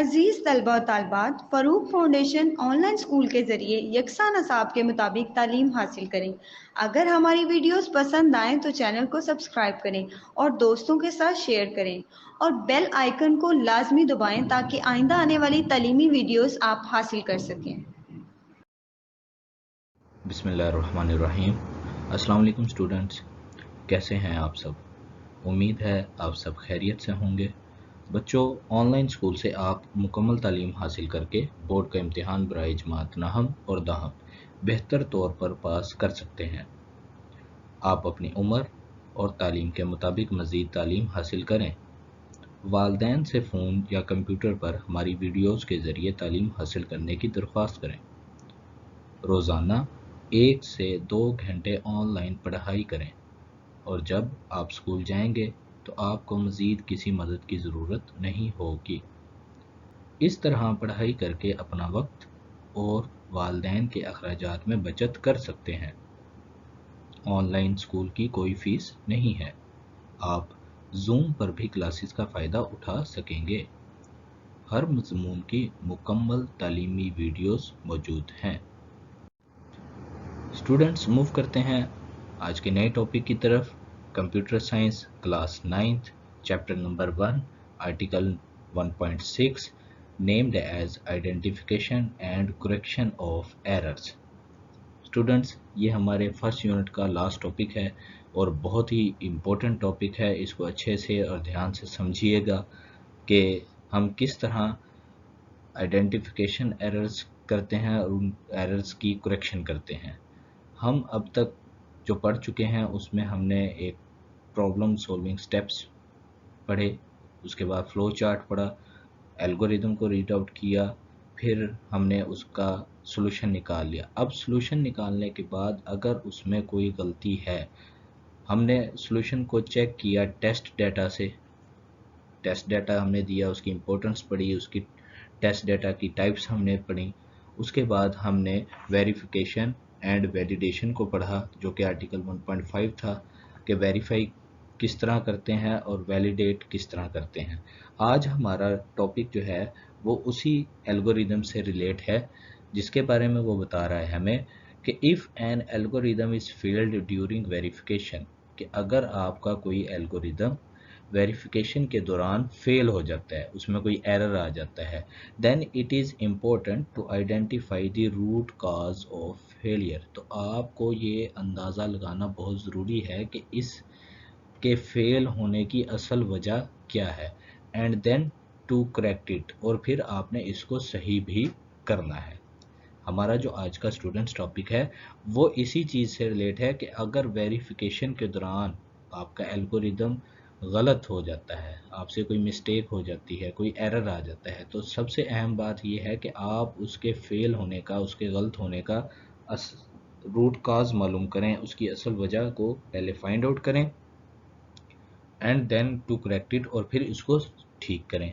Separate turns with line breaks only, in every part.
अजीज़ तलबा और तालबात, Farooq foundation online school के ज़रिए यकसा नसाब के मुताबिक तालीम हासिल करें। अगर हमारी वीडियोस पसंद आएँ तो चैनल को सब्सक्राइब करें और दोस्तों के साथ शेयर करें और बेल आइकन को लाजमी दबाएं ताकि आइंदा आने वाली तालीमी वीडियोस आप हासिल कर सकें।
बिस्मिल्लाहिर्रहमानिर्रहीम। अस्सलाम वालेकुम स्टूडेंट्स, कैसे हैं आप सब? उम्मीद है आप सब खैरियत से होंगे। बच्चों, ऑनलाइन स्कूल से आप मुकम्मल तालीम हासिल करके बोर्ड का इम्तिहान बराए जमात नहम और दहम बेहतर तौर पर पास कर सकते हैं। आप अपनी उम्र और तालीम के मुताबिक मज़ीद तालीम हासिल करें। वालिदैन से फ़ोन या कंप्यूटर पर हमारी वीडियोज़ के ज़रिए तालीम हासिल करने की दरख्वास्त करें। रोज़ाना 1 से 2 घंटे ऑनलाइन पढ़ाई करें और जब आप स्कूल जाएंगे तो आपको मज़ीद किसी मदद की ज़रूरत नहीं होगी। इस तरह पढ़ाई करके अपना वक्त और वालिदैन के अखराजात में बचत कर सकते हैं। ऑनलाइन स्कूल की कोई फ़ीस नहीं है। आप जूम पर भी क्लासेस का फ़ायदा उठा सकेंगे। हर मज़मून की मुकम्मल तालीमी वीडियोस मौजूद हैं। स्टूडेंट्स, मूव करते हैं आज के नए टॉपिक की तरफ। Computer science class 9th chapter number 1 article 1.6 named as identification and correction of errors. Students, ये हमारे फर्स्ट यूनिट का लास्ट टॉपिक है और बहुत ही इम्पोर्टेंट टॉपिक है। इसको अच्छे से और ध्यान से समझिएगा कि हम किस तरह आइडेंटिफिकेशन एरर्स करते हैं और उन एरर्स की करेक्शन करते हैं। हम अब तक जो पढ़ चुके हैं उसमें हमने एक प्रॉब्लम सॉल्विंग स्टेप्स पढ़े, उसके बाद फ्लो चार्ट पढ़ा, एल्गोरिदम को रीड आउट किया, फिर हमने उसका सॉल्यूशन निकाल लिया। अब सॉल्यूशन निकालने के बाद अगर उसमें कोई गलती है, हमने सॉल्यूशन को चेक किया टेस्ट डाटा से। टेस्ट डाटा हमने दिया, उसकी इम्पोर्टेंस पढ़ी, उसकी टेस्ट डाटा की टाइप्स हमने पढ़ी। उसके बाद हमने वेरिफिकेशन एंड वैलिडेशन को पढ़ा, जो कि आर्टिकल 1.5 था कि वेरीफाई किस तरह करते हैं और वैलिडेट किस तरह करते हैं। आज हमारा टॉपिक जो है वो उसी एल्गोरिदम से रिलेट है, जिसके बारे में वो बता रहा है हमें कि if an algorithm is failed during verification, कि अगर आपका कोई एल्गोरिदम वेरिफिकेशन के दौरान फेल हो जाता है, उसमें कोई एरर आ जाता है, then it is important to identify the root cause of failure. तो आपको ये अंदाज़ा लगाना बहुत ज़रूरी है कि इस के फेल होने की असल वजह क्या है, and then to correct it, और फिर आपने इसको सही भी करना है। हमारा जो आज का स्टूडेंट्स टॉपिक है वो इसी चीज़ से रिलेट है कि अगर वेरिफिकेशन के दौरान आपका एल्गोरिदम गलत हो जाता है, आपसे कोई मिस्टेक हो जाती है, कोई एरर आ जाता है, तो सबसे अहम बात ये है कि आप उसके फेल होने का, उसके गलत होने का रूट काज मालूम करें, उसकी असल वजह को पहले फाइंड आउट करें and then to correct it, और फिर इसको ठीक करें।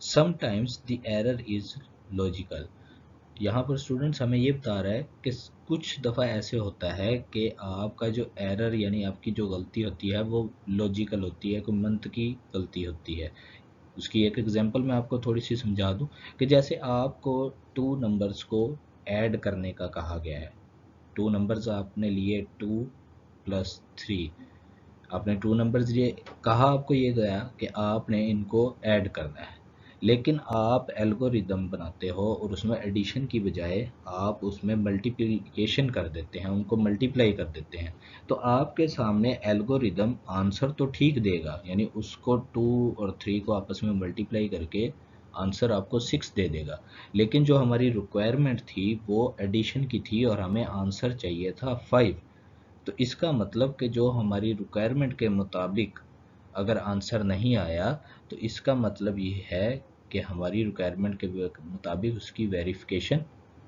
Sometimes the error is logical. यहाँ पर स्टूडेंट्स हमें ये बता रहा है कि कुछ दफ़ा ऐसे होता है कि आपका जो एरर यानी आपकी जो गलती होती है वो लॉजिकल होती है, कोई मंतकी गलती होती है। उसकी एक एग्जांपल मैं आपको थोड़ी सी समझा दूं कि जैसे आपको 2 नंबर्स को ऐड करने का कहा गया है। 2 नंबर्स आपने लिए 2 + 3, आपने 2 नंबर्स लिए, कहा आपको ये गया कि आपने इनको ऐड करना है, लेकिन आप एल्गोरिदम बनाते हो और उसमें एडिशन की बजाय आप उसमें मल्टीप्लिकेशन कर देते हैं, उनको मल्टीप्लाई कर देते हैं। तो आपके सामने एल्गोरिदम आंसर तो ठीक देगा, यानी उसको 2 और 3 को आपस में मल्टीप्लाई करके आंसर आपको 6 दे देगा, लेकिन जो हमारी रिक्वायरमेंट थी वो एडिशन की थी और हमें आंसर चाहिए था 5। तो इसका मतलब कि जो हमारी रिक्वायरमेंट के मुताबिक अगर आंसर नहीं आया तो इसका मतलब ये है कि हमारी रिक्वायरमेंट के मुताबिक उसकी वेरिफिकेशन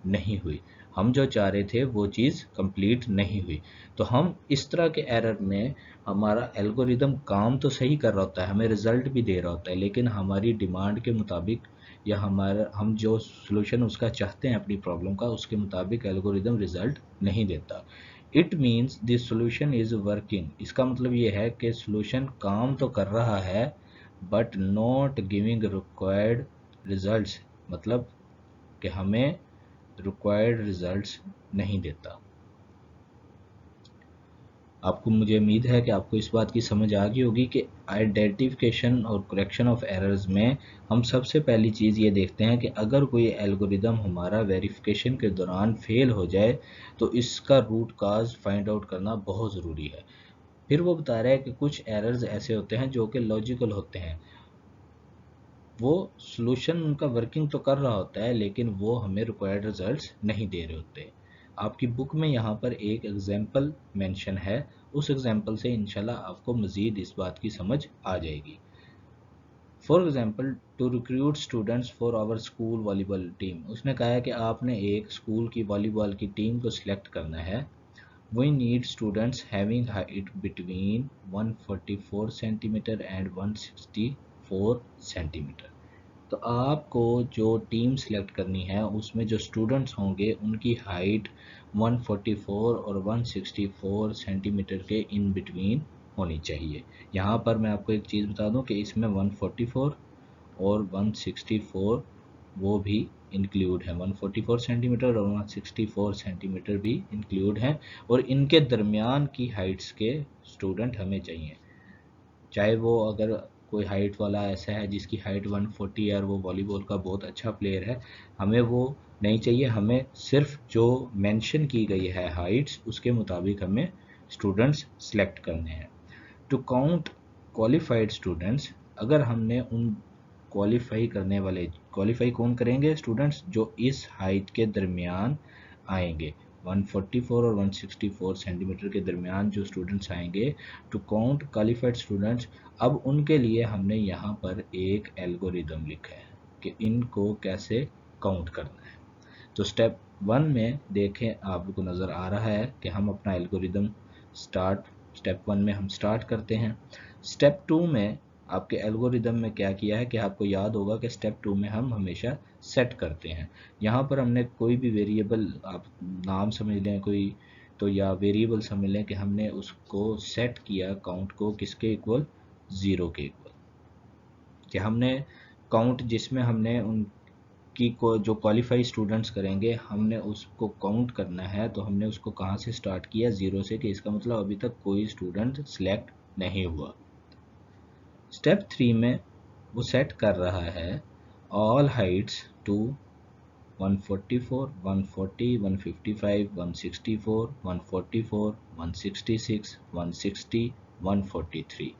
नहीं हुई, हम जो चाह रहे थे वो चीज़ कंप्लीट नहीं हुई। तो हम इस तरह के एरर में हमारा एल्गोरिदम काम तो सही कर रहा होता है, हमें रिज़ल्ट भी दे रहा होता है, लेकिन हमारी डिमांड के मुताबिक या हमारा हम जो सॉल्यूशन उसका चाहते हैं अपनी प्रॉब्लम का, उसके मुताबिक एल्गोरिदम रिज़ल्ट नहीं देता। It means the solution is working. इसका मतलब ये है कि सॉल्यूशन काम तो कर रहा है but not giving required results मतलब कि हमें रिक्वायर्ड रिजल्ट्स नहीं देता। आपको, मुझे उम्मीद है कि आपको इस बात की समझ आ गई होगी कि आइडेंटिफिकेशन और करेक्शन ऑफ एरर्स में हम सबसे पहली चीज़ ये देखते हैं कि अगर कोई एल्गोरिदम हमारा वेरिफिकेशन के दौरान फेल हो जाए तो इसका रूट काज फाइंड आउट करना बहुत ज़रूरी है। फिर वो बता रहा है कि कुछ एरर्स ऐसे होते हैं जो कि लॉजिकल होते हैं, वो सॉल्यूशन उनका वर्किंग तो कर रहा होता है लेकिन वो हमें रिक्वायर्ड रिजल्ट्स नहीं दे रहे होते। आपकी बुक में यहाँ पर एक एग्जाम्पल मेंशन है, उस एग्जाम्पल से इंशाल्लाह आपको मज़ीद इस बात की समझ आ जाएगी। For example, to recruit students for our school volleyball team, उसने कहा है कि आपने एक स्कूल की वॉलीबॉल की टीम को सिलेक्ट करना है। We need students having height between 144 centimetre and 164 centimetre. तो आपको जो टीम सेलेक्ट करनी है उसमें जो स्टूडेंट्स होंगे उनकी हाइट 144 और 164 सेंटीमीटर के इन बिटवीन होनी चाहिए। यहाँ पर मैं आपको एक चीज़ बता दूं कि इसमें 144 और 164 वो भी इंक्लूड है, 144 सेंटीमीटर और 164 सेंटीमीटर भी इंक्लूड हैं, और इनके दरमियान की हाइट्स के स्टूडेंट हमें चाहिए। चाहे वो अगर कोई हाइट वाला ऐसा है जिसकी हाइट 140 है और वो वॉलीबॉल का बहुत अच्छा प्लेयर है, हमें वो नहीं चाहिए, हमें सिर्फ जो मेंशन की गई है हाइट्स उसके मुताबिक हमें स्टूडेंट्स सेलेक्ट करने हैं। टू काउंट क्वालिफाइड स्टूडेंट्स, अगर हमने उन क्वालिफाई करने वाले, क्वालिफाई कौन करेंगे, स्टूडेंट्स जो इस हाइट के दरमियान आएंगे, 144 और 164 सेंटीमीटर के दरमियान जो स्टूडेंट्स आएंगे, टू काउंट क्वालिफाइड स्टूडेंट्स। अब उनके लिए हमने यहाँ पर एक एल्गोरिदम लिखा है कि इनको कैसे काउंट करना है। तो स्टेप 1 में देखें, आपको नज़र आ रहा है कि हम अपना एल्गोरिदम स्टेप 1 में हम स्टार्ट करते हैं। स्टेप 2 में आपके एल्गोरिदम में क्या किया है कि आपको याद होगा कि स्टेप 2 में हम हमेशा सेट करते हैं। यहाँ पर हमने कोई भी वेरिएबल, आप नाम समझ लें कोई तो, या वेरिएबल समझ लें कि हमने उसको सेट किया काउंट को किसके इक्वल, 0 के इक्वल। कि हमने काउंट जिसमें हमने उनकी को जो क्वालिफाई स्टूडेंट्स करेंगे हमने उसको काउंट करना है, तो हमने उसको कहाँ से स्टार्ट किया, 0 से, कि इसका मतलब अभी तक कोई स्टूडेंट सिलेक्ट नहीं हुआ। स्टेप 3 में वो सेट कर रहा है ऑल हाइट्स टू 144, 140, 155, 164, 144, 166, 160, 143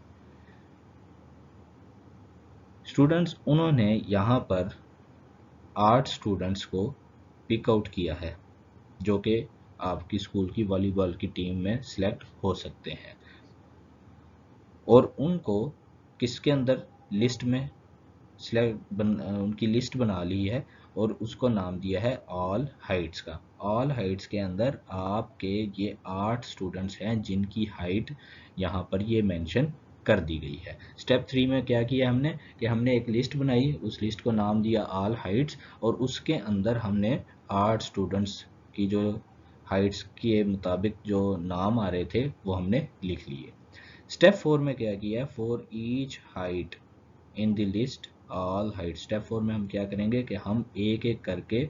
स्टूडेंट्स। उन्होंने यहाँ पर 8 स्टूडेंट्स को पिक आउट किया है जो कि आपकी स्कूल की वॉलीबॉल की टीम में सिलेक्ट हो सकते हैं, और उनको किसके अंदर, लिस्ट में उनकी लिस्ट बना ली है और उसको नाम दिया है ऑल हाइट्स का। ऑल हाइट्स के अंदर आपके ये 8 स्टूडेंट्स हैं जिनकी हाइट यहाँ पर ये मेंशन कर दी गई है। स्टेप 3 में क्या किया हमने कि हमने एक लिस्ट बनाई, उस लिस्ट को नाम दिया ऑल हाइट्स, और उसके अंदर हमने 8 स्टूडेंट्स की जो हाइट्स के मुताबिक जो नाम आ रहे थे वो हमने लिख लिए। स्टेप 4 में क्या किया, for each height in the list all height. Step 4 में हम क्या करेंगे कि हम एक एक करके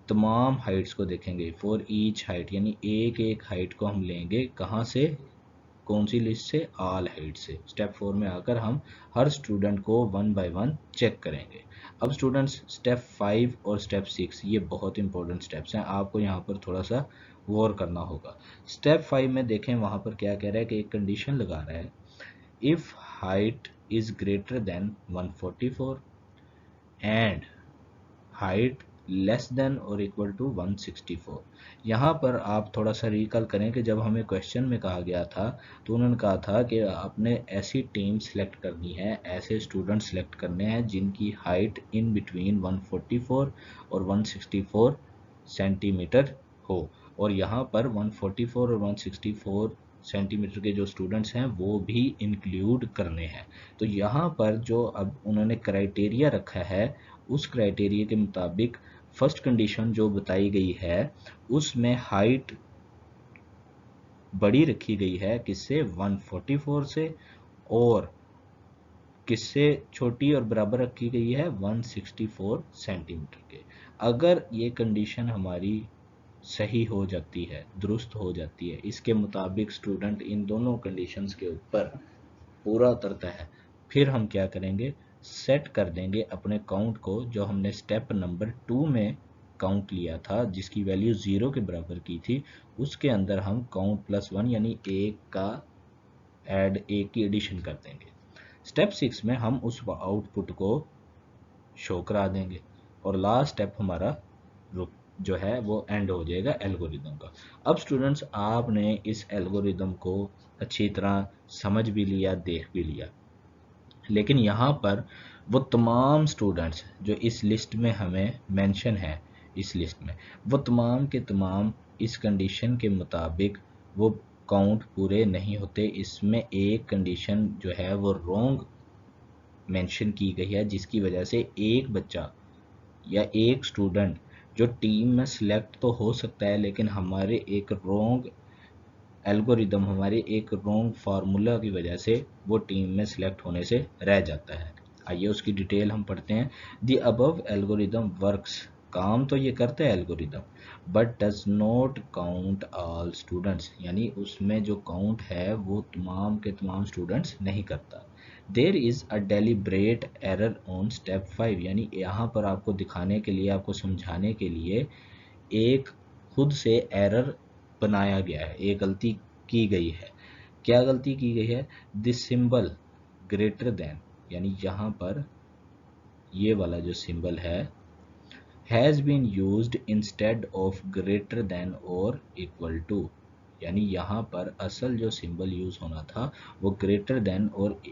तमाम हाइट्स को देखेंगे। फॉर ईच हाइट यानी एक एक हाइट को हम लेंगे, कहाँ से, कौन सी लिस्ट से, ऑल हाइट से। स्टेप 4 में आकर हम हर स्टूडेंट को 1 बाय 1 चेक करेंगे। अब स्टूडेंट्स, स्टेप 5 और स्टेप 6 ये बहुत इंपॉर्टेंट स्टेप्स हैं, आपको यहाँ पर थोड़ा सा गौर करना होगा। स्टेप 5 में देखें वहाँ पर क्या कह रहा है कि एक कंडीशन लगा रहा है, if height is greater than 144 and height less than or equal to 164। यहाँ पर आप थोड़ा सा रिकॉल करें कि जब हमें क्वेश्चन में कहा गया था तो उन्होंने कहा था कि आपने ऐसी टीम सेलेक्ट करनी है, ऐसे स्टूडेंट सेलेक्ट करने हैं जिनकी हाइट इन बिटवीन 144 और 164 सेंटीमीटर हो, और यहाँ पर 144 और 164 सेंटीमीटर के जो स्टूडेंट्स हैं वो भी इंक्लूड करने हैं। तो यहाँ पर जो अब उन्होंने क्राइटेरिया रखा है उस क्राइटेरिया के मुताबिक फर्स्ट कंडीशन जो बताई गई है उसमें हाइट बड़ी रखी गई है किससे, 144 से, और किससे छोटी और बराबर रखी गई है, 164 सेंटीमीटर के। अगर ये कंडीशन हमारी सही हो जाती है, दुरुस्त हो जाती है, इसके मुताबिक स्टूडेंट इन दोनों कंडीशंस के ऊपर पूरा उतरता है, फिर हम क्या करेंगे, सेट कर देंगे अपने काउंट को, जो हमने स्टेप नंबर 2 में काउंट लिया था जिसकी वैल्यू 0 के बराबर की थी, उसके अंदर हम काउंट +1 यानी एक का एक की एडिशन कर देंगे। स्टेप 6 में हम उस आउटपुट को शो करा देंगे और लास्ट स्टेप हमारा जो है वो एंड हो जाएगा एल्गोरिदम का। अब स्टूडेंट्स, आपने इस एल्गोरिदम को अच्छी तरह समझ भी लिया, देख भी लिया, लेकिन यहाँ पर वो तमाम स्टूडेंट्स जो इस लिस्ट में हमें मेंशन है, इस लिस्ट में वो तमाम के तमाम इस कंडीशन के मुताबिक वो काउंट पूरे नहीं होते। इसमें एक कंडीशन जो है वो रॉन्ग मेंशन की गई है, जिसकी वजह से एक बच्चा या एक स्टूडेंट जो टीम में सिलेक्ट तो हो सकता है, लेकिन हमारे एक रॉन्ग एल्गोरिदम, हमारे एक रॉन्ग फार्मूला की वजह से वो टीम में सिलेक्ट होने से रह जाता है। आइए उसकी डिटेल हम पढ़ते हैं। द अबव एल्गोरिदम वर्क्स, काम तो ये करता है algorithm, but does not count all students, यानी उसमें जो काउंट है वो तमाम के तमाम स्टूडेंट्स नहीं करता। There is a deliberate error on step 5, यानी यहाँ पर आपको दिखाने के लिए, आपको समझाने के लिए एक खुद से एरर बनाया गया है, एक गलती की गई है। क्या गलती की गई है, दिस सिंबल ग्रेटर देन, यानी यहाँ पर ये वाला जो सिंबल है has been used instead of greater than or equal to, यानी यहाँ पर असल जो सिंबल यूज होना था वो greater than or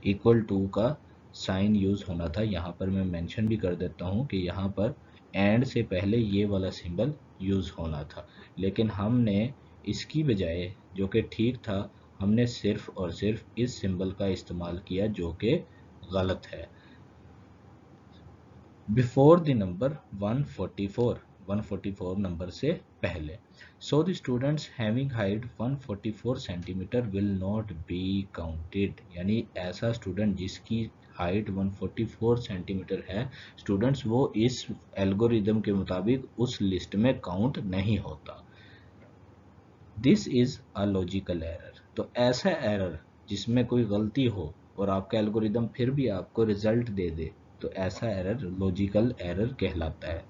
equal to का साइन यूज होना था। यहाँ पर मैं मेंशन भी कर देता हूँ कि यहाँ पर एंड से पहले ये वाला सिंबल यूज होना था, लेकिन हमने इसकी बजाय, जो कि ठीक था, हमने सिर्फ और सिर्फ इस सिंबल का इस्तेमाल किया जो कि गलत है। बिफोर द नंबर 144 नंबर से पहले। So the students having height 144 centimetre will not be counted, यानी ऐसा स्टूडेंट जिसकी हाइट 144 सेंटीमीटर है, स्टूडेंट्स वो इस एल्गोरिदम के मुताबिक उस लिस्ट में काउंट नहीं होता। This is a logical error, तो ऐसा एरर जिसमें कोई गलती हो और आपका एल्गोरिदम फिर भी आपको रिजल्ट दे दे, तो ऐसा एरर लॉजिकल एरर कहलाता है।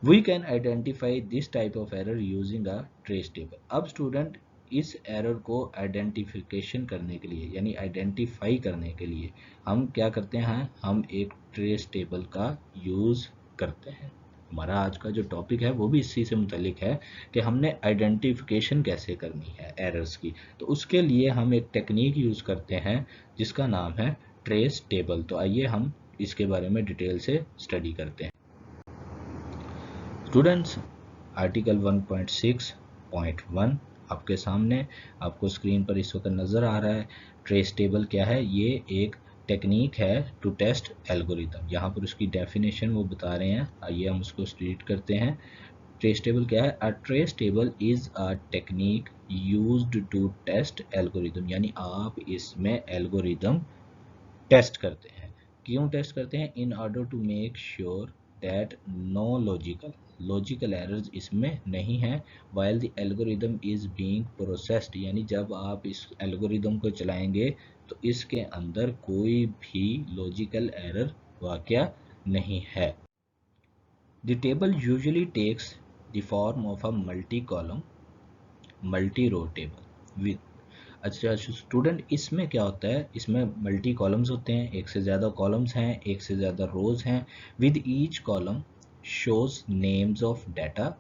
We can identify this type of error using a trace table. अब स्टूडेंट इस एरर को आइडेंटिफिकेशन करने के लिए, यानी आइडेंटिफाई करने के लिए हम क्या करते हैं, हम एक ट्रेस टेबल का यूज करते हैं। हमारा आज का जो टॉपिक है वो भी इसी से मुतालिक है कि हमने आइडेंटिफिकेशन कैसे करनी है एरर्स की। तो उसके लिए हम एक टेक्निक यूज करते हैं जिसका नाम है ट्रेस टेबल। तो आइए हम इसके बारे में डिटेल से स्टडी करते हैं। स्टूडेंट्स, आर्टिकल 1.6.1 आपके सामने, आपको स्क्रीन पर इस वक्त नज़र आ रहा है। ट्रेस टेबल क्या है, ये एक टेक्निक है टू टेस्ट एल्गोरिदम। यहाँ पर उसकी डेफिनेशन वो बता रहे हैं, आइए हम उसको रीड करते हैं। ट्रेस टेबल क्या है, a trace table is a technique used to test algorithm, यानी आप इसमें एल्गोरिदम टेस्ट करते हैं। क्यों टेस्ट करते हैं, in order to make sure that no logical errors इसमें नहीं है while the algorithm is being processed, यानी जब आप इस एल्गोरिदम को चलाएंगे तो इसके अंदर कोई भी लॉजिकल एरर वाकया नहीं है। The table usually takes the form of a multi column multi row table with, अच्छा स्टूडेंट, इसमें क्या होता है, इसमें मल्टी कॉलम्स होते हैं, एक से ज़्यादा कॉलम्स हैं, एक से ज़्यादा रोज हैं। With each column shows names of data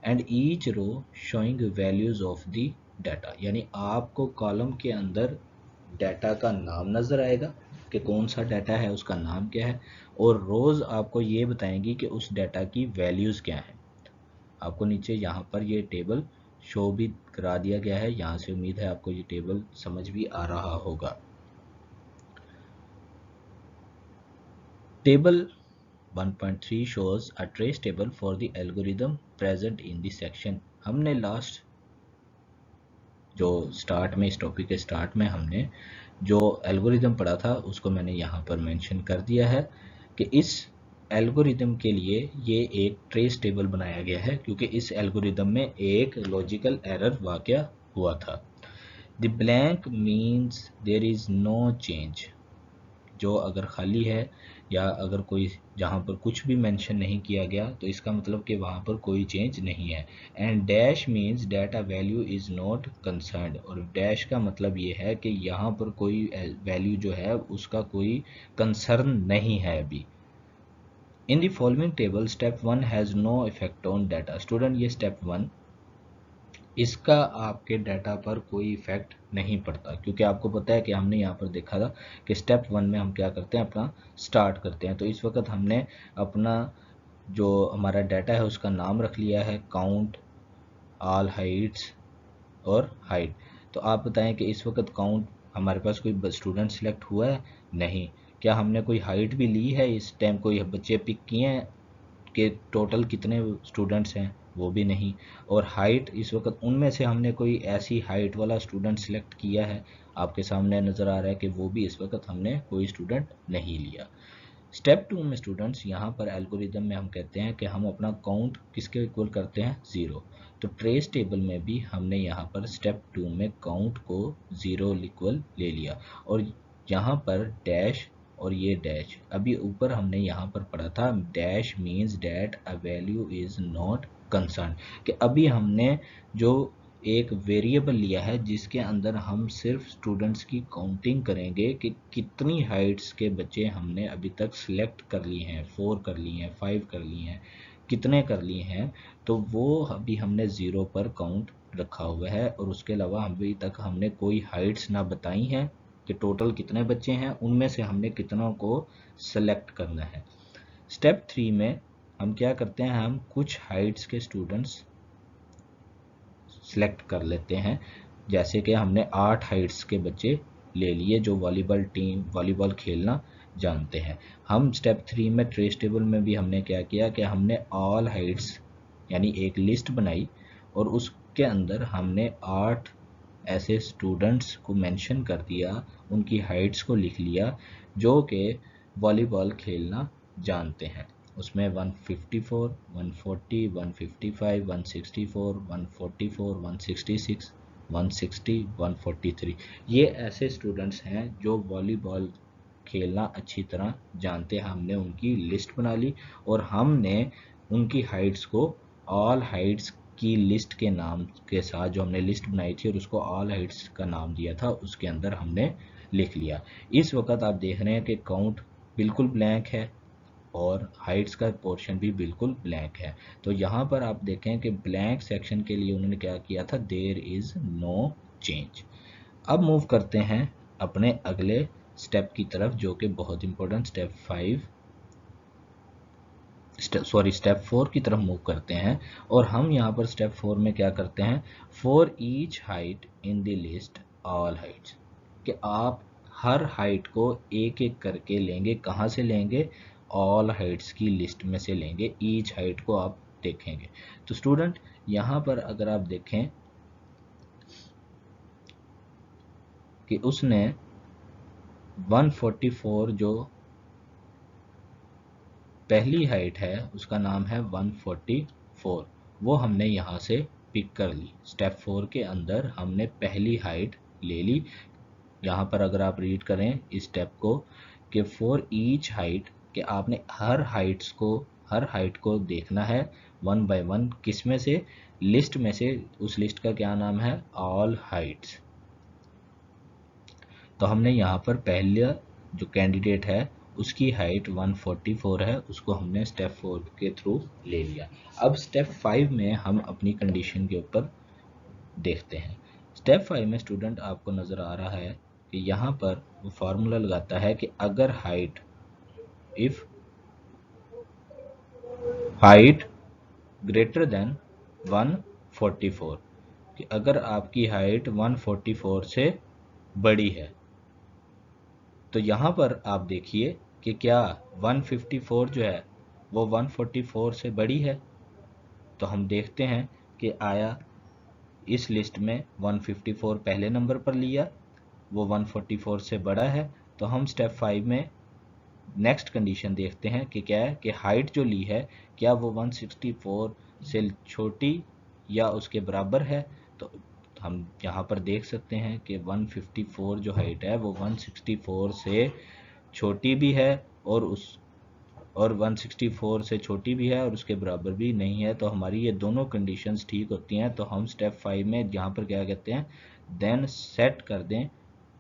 and each row showing values of the data, यानी आपको कॉलम के अंदर डाटा का नाम नज़र आएगा कि कौन सा डाटा है, उसका नाम क्या है, और रोज़ आपको ये बताएंगी कि उस डाटा की वैल्यूज़ क्या हैं। आपको नीचे यहाँ पर ये टेबल शो भी करा दिया गया है, यहाँ से उम्मीद है आपको ये टेबल समझ भी आ रहा होगा। Table 1.3 shows a trace table for the algorithm present in the section। हमने लास्ट जो स्टार्ट में, इस टॉपिक के स्टार्ट में हमने जो एल्गोरिदम पढ़ा था उसको मैंने यहाँ पर मेंशन कर दिया है कि इस एल्गोरिदम के लिए ये एक ट्रेस टेबल बनाया गया है, क्योंकि इस एल्गोरिदम में एक लॉजिकल एरर वाक़या हुआ था। The blank means there is no change. जो अगर खाली है या अगर कोई जहाँ पर कुछ भी मेंशन नहीं किया गया तो इसका मतलब कि वहाँ पर कोई चेंज नहीं है। And dash means that a value is not concerned, और डैश का मतलब ये है कि यहाँ पर कोई वैल्यू जो है उसका कोई कंसर्न नहीं है अभी। In the following table step 1 has no effect on data. Student, ये स्टेप 1, इसका आपके डाटा पर कोई इफेक्ट नहीं पड़ता, क्योंकि आपको पता है कि हमने यहाँ पर देखा था कि स्टेप 1 में हम क्या करते हैं, अपना स्टार्ट करते हैं। तो इस वक्त हमने अपना जो हमारा डाटा है उसका नाम रख लिया है काउंट, ऑल हाइट्स और हाइट। तो आप बताएं कि इस वक्त काउंट हमारे पास कोई स्टूडेंट सिलेक्ट हुआ है? नहीं। क्या हमने कोई हाइट भी ली है? इस टाइम कोई बच्चे पिक किए हैं कि टोटल कितने स्टूडेंट्स हैं? वो भी नहीं। और हाइट, इस वक्त उनमें से हमने कोई ऐसी हाइट वाला स्टूडेंट सिलेक्ट किया है? आपके सामने नज़र आ रहा है कि वो भी इस वक्त हमने कोई स्टूडेंट नहीं लिया। स्टेप 2 में स्टूडेंट्स यहाँ पर एल्गोरिदम में हम कहते हैं कि हम अपना काउंट किसके इक्वल करते हैं? 0। तो ट्रेस टेबल में भी हमने यहाँ पर स्टेप 2 में काउंट को 0 इक्वल ले लिया, और यहाँ पर डैश और ये डैश, अभी ऊपर हमने यहाँ पर पढ़ा था dash means that a value is not concern, कि अभी हमने जो एक वेरिएबल लिया है जिसके अंदर हम सिर्फ स्टूडेंट्स की काउंटिंग करेंगे कि कितनी हाइट्स के बच्चे हमने अभी तक सिलेक्ट कर लिए हैं, 4 कर लिए हैं, 5 कर लिए हैं, कितने कर लिए हैं, तो वो अभी हमने 0 पर काउंट रखा हुआ है। और उसके अलावा अभी तक हमने कोई हाइट्स ना बताई हैं कि टोटल कितने बच्चे हैं, उनमें से हमने कितनों को सेलेक्ट करना है। स्टेप 3 में हम क्या करते हैं, हम कुछ हाइट्स के स्टूडेंट्स सेलेक्ट कर लेते हैं। जैसे कि हमने 8 हाइट्स के बच्चे ले लिए जो वॉलीबॉल खेलना जानते हैं। हम स्टेप 3 में ट्रेस टेबल में भी हमने क्या किया कि हमने ऑल हाइट्स यानी एक लिस्ट बनाई, और उसके अंदर हमने 8 ऐसे स्टूडेंट्स को मेंशन कर दिया, उनकी हाइट्स को लिख लिया जो कि वॉलीबॉल खेलना जानते हैं। उसमें 154, 140, 155, 164, 144, 166, 160, 143, ये ऐसे स्टूडेंट्स हैं जो वॉलीबॉल खेलना अच्छी तरह जानते हैं। हमने उनकी लिस्ट बना ली और हमने उनकी हाइट्स को ऑल हाइट्स की लिस्ट के नाम के साथ, जो हमने लिस्ट बनाई थी और उसको ऑल हाइट्स का नाम दिया था, उसके अंदर हमने लिख लिया। इस वक्त आप देख रहे हैं कि काउंट बिल्कुल ब्लैंक है और हाइट्स का पोर्शन भी बिल्कुल ब्लैंक है। तो यहाँ पर आप देखें कि ब्लैंक सेक्शन के लिए उन्होंने क्या किया था, देयर इज नो चेंज। अब मूव करते हैं अपने अगले स्टेप की तरफ, जो कि बहुत इंपॉर्टेंट स्टेप 4 की तरफ मूव करते हैं। और हम यहाँ पर स्टेप 4 में क्या करते हैं, for each height in the list all Heights, कि आप हर हाइट को एक एक करके लेंगे। कहाँ से लेंगे? ऑल हाइट्स की लिस्ट में से लेंगे। ईच हाइट को आप देखेंगे। तो स्टूडेंट, यहाँ पर अगर आप देखें कि उसने 144 जो पहली हाइट है उसका नाम है 144, वो हमने यहाँ से पिक कर ली। स्टेप 4 के अंदर हमने पहली हाइट ले ली। यहाँ पर अगर आप रीड करें इस स्टेप को कि फॉर ईच हाइट, कि आपने हर हाइट को देखना है 1 बाय 1। किस में से? लिस्ट में से। उस लिस्ट का क्या नाम है? All Heights. तो हमने यहाँ पर पहला जो कैंडिडेट है उसकी हाइट 144 है, उसको हमने स्टेप 4 के थ्रू ले लिया। अब स्टेप 5 में हम अपनी कंडीशन के ऊपर देखते हैं। स्टेप 5 में स्टूडेंट आपको नज़र आ रहा है कि यहाँ पर वो फार्मूला लगाता है कि अगर इफ हाइट ग्रेटर देन 144, कि अगर आपकी हाइट 144 से बड़ी है, तो यहाँ पर आप देखिए कि क्या 154 जो है वो 144 से बड़ी है। तो हम देखते हैं कि आया इस लिस्ट में 154 पहले नंबर पर लिया वो 144 से बड़ा है, तो हम स्टेप 5 में नेक्स्ट कंडीशन देखते हैं कि क्या है कि हाइट जो ली है क्या वो 164 से छोटी या उसके बराबर है। तो हम यहाँ पर देख सकते हैं कि 154 जो हाइट है वो 164 से छोटी भी है और 164 से छोटी भी है और उसके बराबर भी नहीं है। तो हमारी ये दोनों कंडीशंस ठीक होती हैं। तो हम स्टेप 5 में यहाँ पर क्या कहते हैं, देन सेट कर दें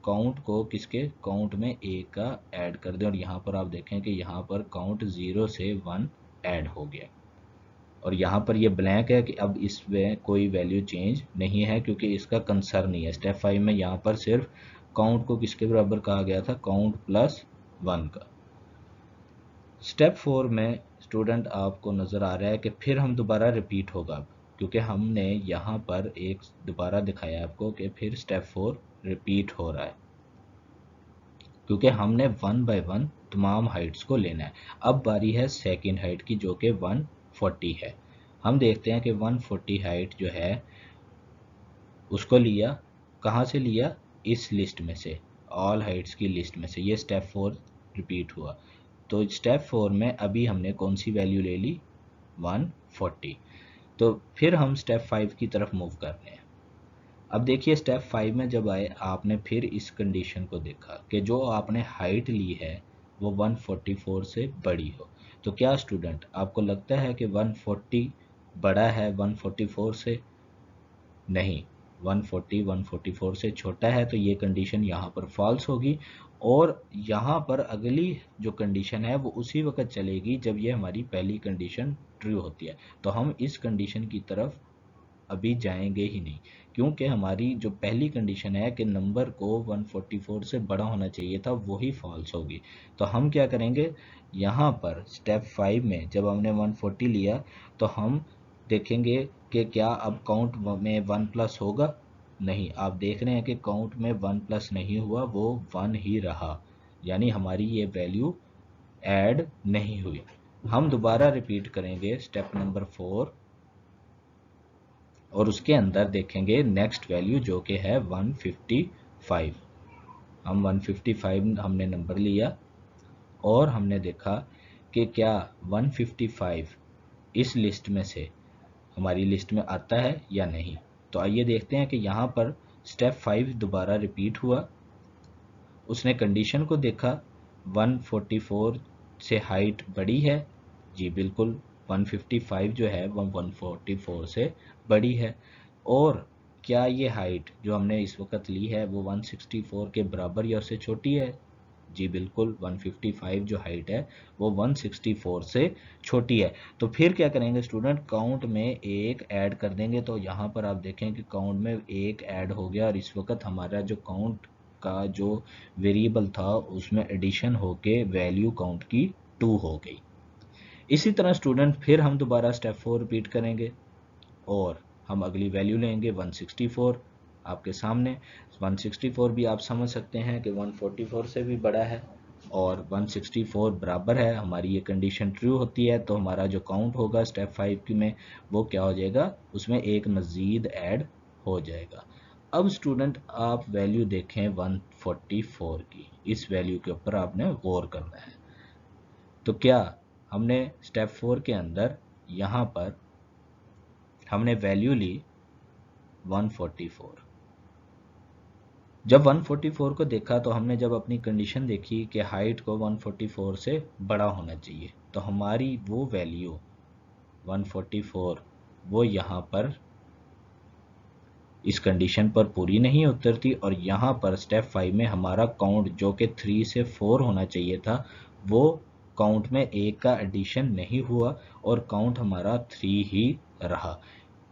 काउंट को, किसके काउंट में ए का ऐड कर दें। और यहाँ पर आप देखें कि यहाँ पर काउंट 0 से 1 ऐड हो गया और यहाँ पर ये ब्लैंक है कि अब इसमें कोई वैल्यू चेंज नहीं है क्योंकि इसका कंसर्न नहीं है। स्टेप 5 में यहाँ पर सिर्फ काउंट को किसके बराबर कहा गया था, काउंट प्लस 1 का। स्टेप 4 में स्टूडेंट आपको नज़र आ रहा है कि फिर हम दोबारा रिपीट होगा अब, क्योंकि हमने यहाँ पर एक दोबारा दिखाया आपको कि फिर स्टेप 4 रिपीट हो रहा है क्योंकि हमने 1 बाय 1 तमाम हाइट्स को लेना है। अब बारी है सेकंड हाइट की जो कि 140 है। हम देखते हैं कि 140 हाइट जो है उसको लिया, कहाँ से लिया, इस लिस्ट में से, ऑल हाइट्स की लिस्ट में से। ये स्टेप 4 रिपीट हुआ। तो स्टेप 4 में अभी हमने कौन सी वैल्यू ले ली, 140। तो फिर हम स्टेप 5 की तरफ मूव कर रहे हैं। अब देखिए स्टेप 5 में जब आए आपने फिर इस कंडीशन को देखा कि जो आपने हाइट ली है वो 144 से बड़ी हो। तो क्या स्टूडेंट आपको लगता है कि 140 बड़ा है 144 से? नहीं, 140 144 से छोटा है, तो ये कंडीशन यहाँ पर फॉल्स होगी। और यहाँ पर अगली जो कंडीशन है वो उसी वक्त चलेगी जब ये हमारी पहली कंडीशन ट्रू होती है। तो हम इस कंडीशन की तरफ अभी जाएंगे ही नहीं क्योंकि हमारी जो पहली कंडीशन है कि नंबर को 144 से बड़ा होना चाहिए था वही फॉल्स होगी। तो हम क्या करेंगे, यहाँ पर स्टेप 5 में जब हमने 140 लिया तो हम देखेंगे कि क्या अब काउंट में 1 प्लस होगा। नहीं, आप देख रहे हैं कि काउंट में 1 प्लस नहीं हुआ, वो 1 ही रहा, यानी हमारी ये वैल्यू ऐड नहीं हुई। हम दोबारा रिपीट करेंगे स्टेप नंबर 4 और उसके अंदर देखेंगे नेक्स्ट वैल्यू जो कि है 155। हम 155 हमने नंबर लिया और हमने देखा कि क्या 155 इस लिस्ट में से हमारी लिस्ट में आता है या नहीं। तो आइए देखते हैं कि यहाँ पर स्टेप 5 दोबारा रिपीट हुआ। उसने कंडीशन को देखा, 144 से हाइट बड़ी है, जी बिल्कुल 155 जो है वो 144 से बड़ी है। और क्या ये हाइट जो हमने इस वक्त ली है वो 164 के बराबर या उससे छोटी है? जी बिल्कुल, 155 जो हाइट है वो 164 से छोटी है। तो फिर क्या करेंगे स्टूडेंट, काउंट में एक ऐड कर देंगे। तो यहाँ पर आप देखें कि काउंट में एक ऐड हो गया और इस वक्त हमारा जो काउंट का जो वेरिएबल था उसमें एडिशन होके वैल्यू काउंट की 2 हो गई। इसी तरह स्टूडेंट फिर हम दोबारा स्टेप 4 रिपीट करेंगे और हम अगली वैल्यू लेंगे 164 आपके सामने। 164 भी आप समझ सकते हैं कि 144 से भी बड़ा है और 164 बराबर है, हमारी ये कंडीशन ट्रू होती है। तो हमारा जो काउंट होगा स्टेप 5 में वो क्या हो जाएगा, उसमें एक मज़ीद ऐड हो जाएगा। अब स्टूडेंट आप वैल्यू देखें 144 की, इस वैल्यू के ऊपर आपने गौर करना है। तो क्या हमने स्टेप 4 के अंदर यहाँ पर हमने वैल्यू ली 144। जब 144 को देखा तो हमने जब अपनी कंडीशन देखी कि हाइट को 144 से बड़ा होना चाहिए, तो हमारी वो वैल्यू 144 वो यहाँ पर इस कंडीशन पर पूरी नहीं उतरती और यहाँ पर स्टेप 5 में हमारा काउंट जो कि 3 से 4 होना चाहिए था वो काउंट में एक का एडिशन नहीं हुआ और काउंट हमारा 3 ही रहा।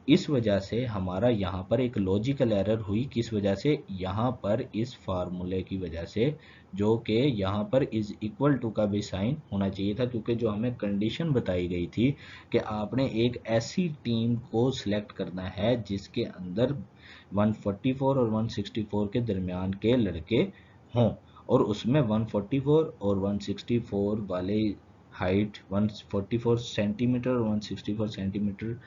इस वजह से हमारा यहाँ पर एक लॉजिकल एरर हुई। किस वजह से, यहाँ पर इस फार्मूले की वजह से, जो कि यहाँ पर इज इक्वल टू का भी साइन होना चाहिए था क्योंकि जो हमें कंडीशन बताई गई थी कि आपने एक ऐसी टीम को सिलेक्ट करना है जिसके अंदर 144 और 164 के दरमियान के लड़के हों और उसमें 144 और 164 वाले हाइट 144 सेंटीमीटर और 164 सेंटीमीटर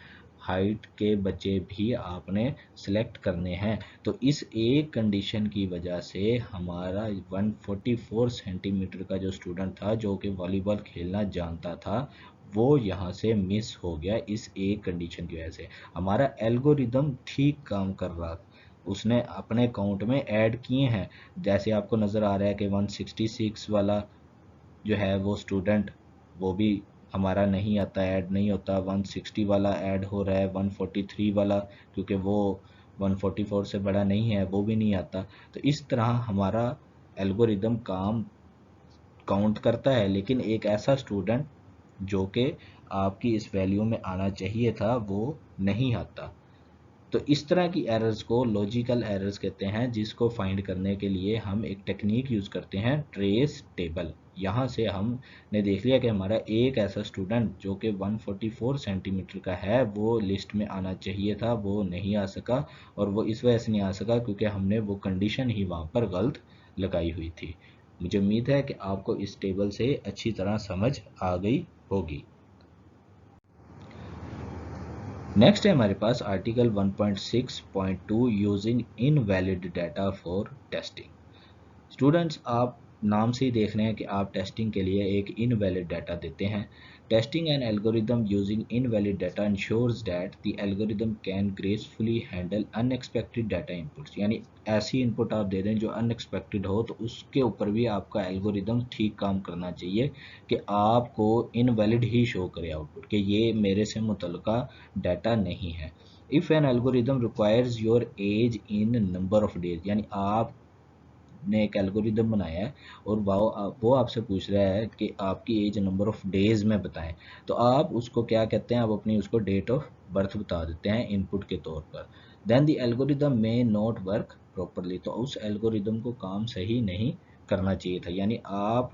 हाइट के बच्चे भी आपने सेलेक्ट करने हैं। तो इस एक कंडीशन की वजह से हमारा 144 सेंटीमीटर का जो स्टूडेंट था जो कि वॉलीबॉल खेलना जानता था वो यहाँ से मिस हो गया। इस एक कंडीशन की वजह से हमारा एल्गोरिदम ठीक काम कर रहा था, उसने अपने अकाउंट में ऐड किए हैं। जैसे आपको नज़र आ रहा है कि 166 वाला जो है वो स्टूडेंट वो भी हमारा नहीं आता, ऐड नहीं होता। 160 वाला ऐड हो रहा है, 143 वाला क्योंकि वो 144 से बड़ा नहीं है वो भी नहीं आता। तो इस तरह हमारा एल्गोरिदम काम काउंट करता है, लेकिन एक ऐसा स्टूडेंट जो कि आपकी इस वैल्यू में आना चाहिए था वो नहीं आता। तो इस तरह की एरर्स को लॉजिकल एरर्स कहते हैं, जिसको फाइंड करने के लिए हम एक टेक्निक यूज़ करते हैं, ट्रेस टेबल। यहाँ से हमने देख लिया कि हमारा एक ऐसा स्टूडेंट जो कि 144 सेंटीमीटर का है वो लिस्ट में आना चाहिए था, वो नहीं आ सका। और वो इस वजह से नहीं आ सका क्योंकि हमने वो कंडीशन ही वहाँ पर गलत लगाई हुई थी। मुझे उम्मीद है कि आपको इस टेबल से अच्छी तरह समझ आ गई होगी। नेक्स्ट है हमारे पास article 1.6.2 using invalid data for testing. Students, आप नाम से ही देख रहे हैं कि आप टेस्टिंग के लिए एक इनवैलिड डाटा देते हैं। Testing an algorithm using invalid data ensures that the algorithm can gracefully handle unexpected data inputs. यानी ऐसी इनपुट आप दे दें जो अनएक्सपेक्टेड हो, तो उसके ऊपर भी आपका एल्गोरिदम ठीक काम करना चाहिए कि आपको इनवैलिड ही शो करे आउटपुट कि ये मेरे से मुतल्लिका डाटा नहीं है। If an algorithm requires your age in number of days, यानी आप ने एक एल्गोरिदम बनाया है और वो आपसे पूछ रहा है कि आपकी एज नंबर ऑफ डेज में बताएं, तो आप उसको क्या कहते हैं, आप अपनी उसको डेट ऑफ बर्थ बता देते हैं इनपुट के तौर पर। Then the algorithm may not work properly, तो उस एल्गोरिदम को काम सही नहीं करना चाहिए था। यानी आप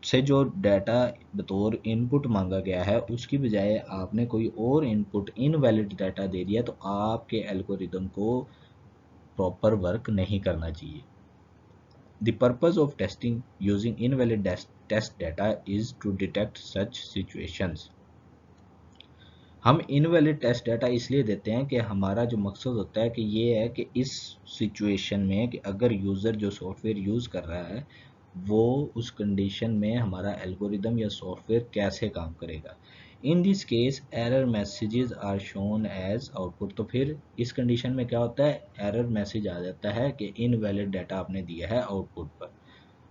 से जो डाटा बतौर इनपुट मांगा गया है उसकी बजाय आपने कोई और इनपुट इनवैलिड डाटा दे दिया, तो आपके एल्गोरिदम को प्रॉपर वर्क नहीं करना चाहिए। The purpose of testing using invalid test data is to detect such situations. हम इनवैलिड टेस्ट डाटा इसलिए देते हैं कि हमारा जो मकसद होता है कि ये है कि इस सिचुएशन में कि अगर यूज़र जो सॉफ्टवेयर यूज़ कर रहा है वो उस कंडीशन में हमारा एल्गोरिदम या सॉफ्टवेयर कैसे काम करेगा। In this case error messages are shown as output. तो फिर इस कंडीशन में क्या होता है, एरर मैसेज आ जाता है कि इनवैलिड डाटा आपने दिया है आउटपुट पर।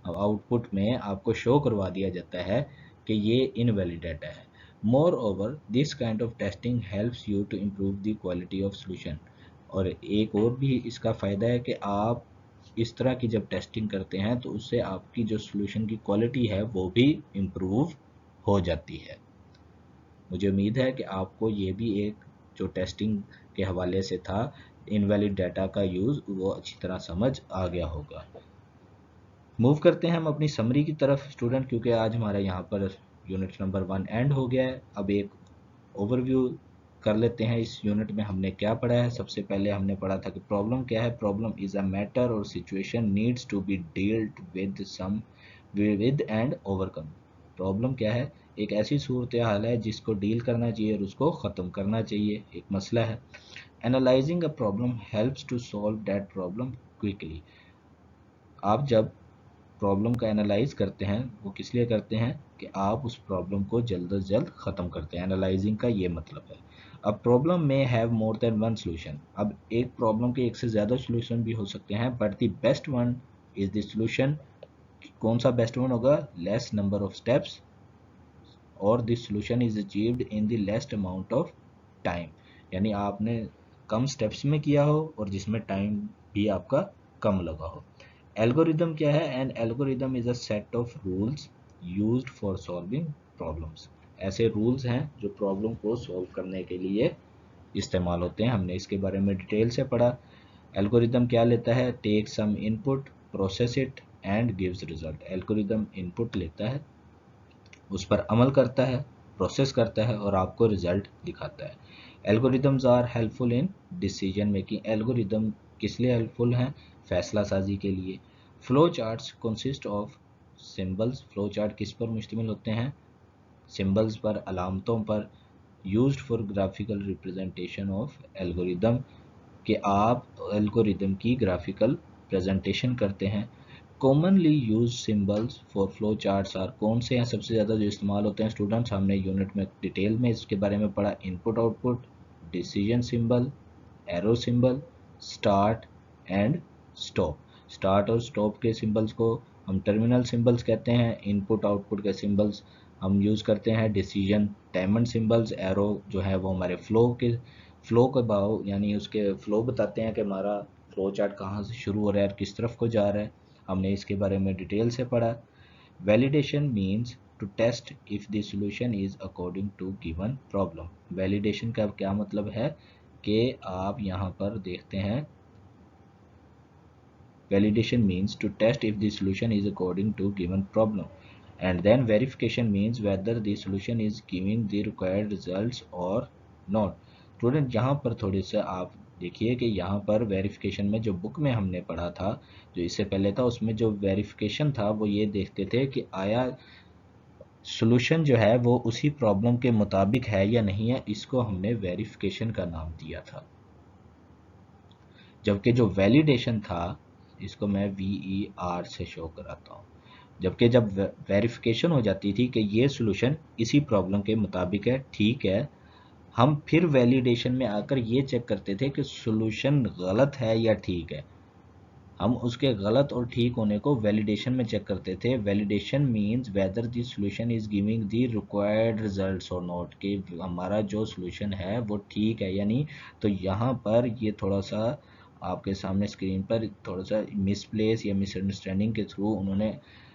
अब आउटपुट में आपको शो करवा दिया जाता है कि ये इनवैलिड डाटा है। Moreover this kind of testing helps you to improve the quality of solution. और एक और भी इसका फ़ायदा है कि आप इस तरह की जब टेस्टिंग करते हैं तो उससे आपकी जो सोल्यूशन की क्वालिटी है वो भी इम्प्रूव हो जाती है। मुझे उम्मीद है कि आपको ये भी एक जो टेस्टिंग के हवाले से था इनवैलिड डाटा का यूज़ वो अच्छी तरह समझ आ गया होगा। मूव करते हैं हम अपनी समरी की तरफ स्टूडेंट, क्योंकि आज हमारा यहाँ पर यूनिट नंबर 1 एंड हो गया है। अब एक ओवरव्यू कर लेते हैं इस यूनिट में हमने क्या पढ़ा है। सबसे पहले हमने पढ़ा था कि प्रॉब्लम क्या है। Problem is a matter or situation needs to be dealt with and overcome. Problem क्या है, एक ऐसी सूरत हाल है जिसको डील करना चाहिए और उसको ख़त्म करना चाहिए, एक मसला है। Analysing a problem helps to solve that problem quickly. आप जब प्रॉब्लम का एनालाइज करते हैं वो किस लिए करते हैं कि आप उस प्रॉब्लम को जल्द से जल्द ख़त्म करते हैं। एनालाइजिंग का ये मतलब है। अब प्रॉब्लम में have more than one solution. अब एक प्रॉब्लम के एक से ज़्यादा सोल्यूशन भी हो सकते हैं, but the best one is the solution. कौन सा बेस्ट वन होगा, लेस नंबर ऑफ स्टेप्स और this solution is achieved in the लेस्ट amount of time. यानी आपने कम स्टेप्स में किया हो और जिसमें टाइम भी आपका कम लगा हो। एल्गोरिदम क्या है, N algorithm is a set of rules used for solving problems. ऐसे रूल्स हैं जो प्रॉब्लम को सॉल्व करने के लिए इस्तेमाल होते हैं। हमने इसके बारे में डिटेल से पढ़ा। एल्गोरिदम क्या लेता है, take some input, process it and gives result. Algorithm input लेता है, उस पर अमल करता है, प्रोसेस करता है और आपको रिजल्ट दिखाता है। Algorithms are helpful in decision making. Algorithm किस लिए हेल्पफुल हैं, फैसला साजी के लिए। Flow charts consist of symbols. Flow chart किस पर मुश्तमिल होते हैं, सिंबल्स पर, अलामतों पर। Used for graphical representation of algorithm, कि आप एल्गोरिदम की ग्राफिकल प्रेजेंटेशन करते हैं। Commonly use symbols for flow charts are, कौन से हैं सबसे ज़्यादा जो इस्तेमाल होते हैं स्टूडेंट्स, हमने यूनिट में डिटेल में इसके बारे में पढ़ा। Input output, decision symbol, arrow symbol, start and stop. Start और स्टॉप के सिंबल्स को हम टर्मिनल सिंबल्स कहते हैं। इनपुट आउटपुट के सिंबल्स हम यूज़ करते हैं डिसीजन डायमंड सिंबल्स। एरो जो है वो हमारे फ्लो के भाव यानी उसके फ्लो बताते हैं कि हमारा फ्लो चार्ट कहाँ से शुरू हो रहा है और किस तरफ को जा रहा है। हमने इसके बारे में डिटेल से पढ़ा। Validation means to test if the solution is according to given problem. Validation का क्या मतलब है कि आप यहाँ पर देखते हैं, validation means to test if the solution is according to given problem, and then verification means whether the solution is giving the required results or not। Student यहाँ पर थोड़े से आप देखिए कि यहाँ पर वेरिफिकेशन में जो बुक में हमने पढ़ा था, जो इससे पहले था, उसमें जो वेरिफिकेशन था वो ये देखते थे कि आया सॉल्यूशन जो है वो उसी प्रॉब्लम के मुताबिक है या नहीं है, इसको हमने वेरिफिकेशन का नाम दिया था। जबकि जो वैलिडेशन था, इसको मैं VER से शो कराता हूँ, जबकि जब वेरिफिकेशन हो जाती थी कि ये सॉल्यूशन इसी प्रॉब्लम के मुताबिक है, ठीक है, हम फिर वैलिडेशन में आकर ये चेक करते थे कि सॉल्यूशन गलत है या ठीक है। हम उसके गलत और ठीक होने को वैलिडेशन में चेक करते थे। Validation means whether the solution is giving the required results और नॉट, कि हमारा जो सॉल्यूशन है वो ठीक है या नहीं। तो यहाँ पर ये थोड़ा सा आपके सामने स्क्रीन पर थोड़ा सा मिसप्लेस या मिसअंडरस्टैंडिंग के थ्रू उन्होंने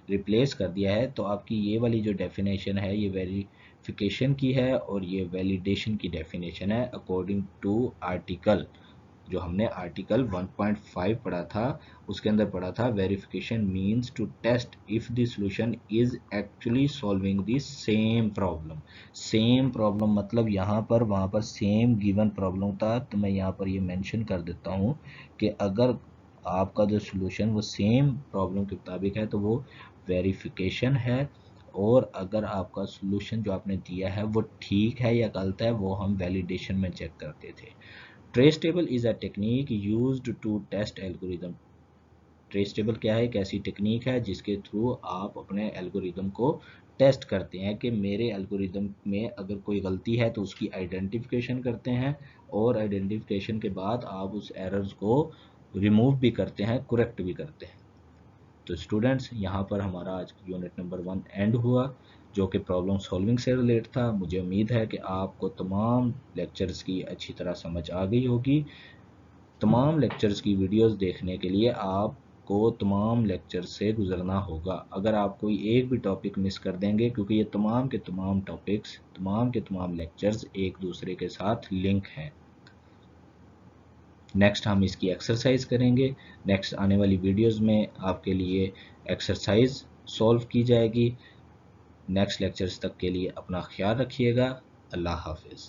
रिप्लेस कर दिया है। तो आपकी ये वाली जो डेफिनेशन है ये वेरिफिकेशन की है और ये वैलिडेशन की डेफिनेशन है अकॉर्डिंग टू आर्टिकल, जो हमने आर्टिकल 1.5 पढ़ा था, उसके अंदर पढ़ा था verification means to test if the solution is actually solving the same problem. Same problem मतलब यहाँ पर वहाँ पर सेम गिवन प्रॉब्लम था, तो मैं यहाँ पर ये मेंशन कर देता हूँ कि अगर आपका जो सॉल्यूशन वो सेम प्रॉब्लम के मुताबिक है तो वो वेरिफिकेशन है, और अगर आपका सॉल्यूशन जो आपने दिया है वो ठीक है या गलत है वो हम वैलिडेशन में चेक करते थे। Trace table is a technique used to test algorithm. Trace table क्या है? एक ऐसी टेक्निक है जिसके थ्रू आप अपने एल्गोरिदम को टेस्ट करते हैं कि मेरे एल्गोरिदम में अगर कोई गलती है तो उसकी आइडेंटिफिकेशन करते हैं, और आइडेंटिफिकेशन के बाद आप उस एरर्स को रिमूव भी करते हैं, करेक्ट भी करते हैं। तो स्टूडेंट्स यहाँ पर हमारा आज यूनिट नंबर 1 एंड हुआ, जो कि प्रॉब्लम सॉल्विंग से रिलेट था। मुझे उम्मीद है कि आपको तमाम लेक्चर्स की अच्छी तरह समझ आ गई होगी। तमाम लेक्चर्स की वीडियोस देखने के लिए आपको तमाम लेक्चर से गुजरना होगा। अगर आप कोई एक भी टॉपिक मिस कर देंगे, क्योंकि ये तमाम के तमाम टॉपिक्स, तमाम के तमाम लेक्चर्स एक दूसरे के साथ लिंक हैं। नेक्स्ट हम इसकी एक्सरसाइज करेंगे। नेक्स्ट आने वाली वीडियोस में आपके लिए एक्सरसाइज सॉल्व की जाएगी। नेक्स्ट लेक्चर्स तक के लिए अपना ख्याल रखिएगा। अल्लाह हाफिज़।